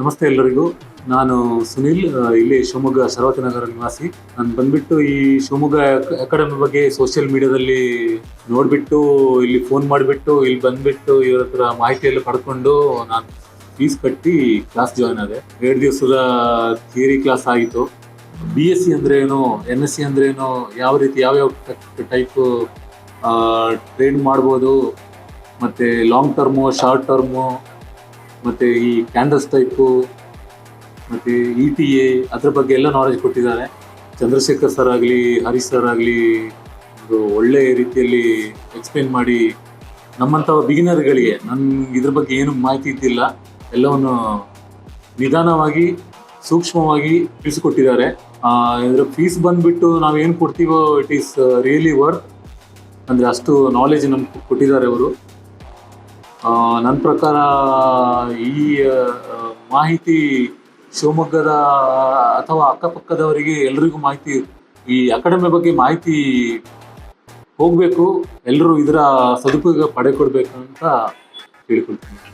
ನಮಸ್ತೆ ಎಲ್ಲರಿಗೂ. ನಾನು ಸುನಿಲ್, ಇಲ್ಲಿ ಶಿವಮೊಗ್ಗ ಶರಾವತಿ ನಗರ ನಿವಾಸಿ. ನಾನು ಬಂದ್ಬಿಟ್ಟು ಈ ಶಿವಮೊಗ್ಗ ಅಕಾಡೆಮಿ ಬಗ್ಗೆ ಸೋಷಿಯಲ್ ಮೀಡಿಯಾದಲ್ಲಿ ನೋಡ್ಬಿಟ್ಟು ಇಲ್ಲಿ ಫೋನ್ ಮಾಡಿಬಿಟ್ಟು ಇಲ್ಲಿ ಬಂದ್ಬಿಟ್ಟು ಇವ್ರ ಹತ್ರ ಮಾಹಿತಿ ಎಲ್ಲ ಪಡ್ಕೊಂಡು ನಾನು ಫೀಸ್ ಕಟ್ಟಿ ಕ್ಲಾಸ್ ಜಾಯ್ನ್ ಆದೆ. 2 ದಿವಸದ ಥಿಯರಿ ಕ್ಲಾಸ್ ಆಯಿತು. BSc ಅಂದ್ರೆ ಏನು, MSc ಅಂದ್ರೆ ಏನು, ಯಾವ ರೀತಿ ಯಾವ್ಯಾವ ಟೈಪ್ ಟ್ರೇಡ್ ಮಾಡ್ಬೋದು, ಮತ್ತೆ ಲಾಂಗ್ ಟರ್ಮು, ಶಾರ್ಟ್ ಟರ್ಮು, ಮತ್ತೆ ಈ ಕ್ಯಾಂಡಲ್ಸ್ ಟೈಪು, ಮತ್ತೆ ETA ಅದ್ರ ಬಗ್ಗೆ ಎಲ್ಲ ನಾಲೆಜ್ ಕೊಟ್ಟಿದ್ದಾರೆ. ಚಂದ್ರಶೇಖರ್ ಸರ್ ಆಗಲಿ, ಹರೀಶ್ ಸರ್ ಆಗಲಿ ಒಂದು ಒಳ್ಳೆ ರೀತಿಯಲ್ಲಿ ಎಕ್ಸ್ಪ್ಲೇನ್ ಮಾಡಿ ನಮ್ಮಂಥ ಬಿಗಿನರ್ಗಳಿಗೆ, ನನ್ಗೆ ಇದ್ರ ಬಗ್ಗೆ ಏನು ಮಾಹಿತಿ ಇದ್ದಿಲ್ಲ, ಎಲ್ಲವನ್ನು ನಿಧಾನವಾಗಿ ಸೂಕ್ಷ್ಮವಾಗಿ ತಿಳಿಸಿಕೊಟ್ಟಿದ್ದಾರೆ. ಇದರ ಫೀಸ್ ಬಂದ್ಬಿಟ್ಟು ನಾವೇನು ಕೊಡ್ತೀವೋ ಇಟ್ ಈಸ್ ರಿಯಲಿ ವರ್ತ್. ಅಂದರೆ ಅಷ್ಟು ನಾಲೆಜ್ ನಮ್ಗೆ ಕೊಟ್ಟಿದ್ದಾರೆ ಅವರು. ನನ್ನ ಪ್ರಕಾರ ಈ ಮಾಹಿತಿ ಶಿವಮೊಗ್ಗದ ಅಥವಾ ಅಕ್ಕಪಕ್ಕದವರಿಗೆ ಎಲ್ರಿಗೂ ಮಾಹಿತಿ, ಈ ಅಕಾಡೆಮಿ ಬಗ್ಗೆ ಮಾಹಿತಿ ಹೋಗಬೇಕು. ಎಲ್ಲರೂ ಇದರ ಸದುಪಯೋಗ ಪಡೆಕೊಡ್ಬೇಕು ಅಂತ ಕೇಳಿಕೊಳ್ತೀನಿ.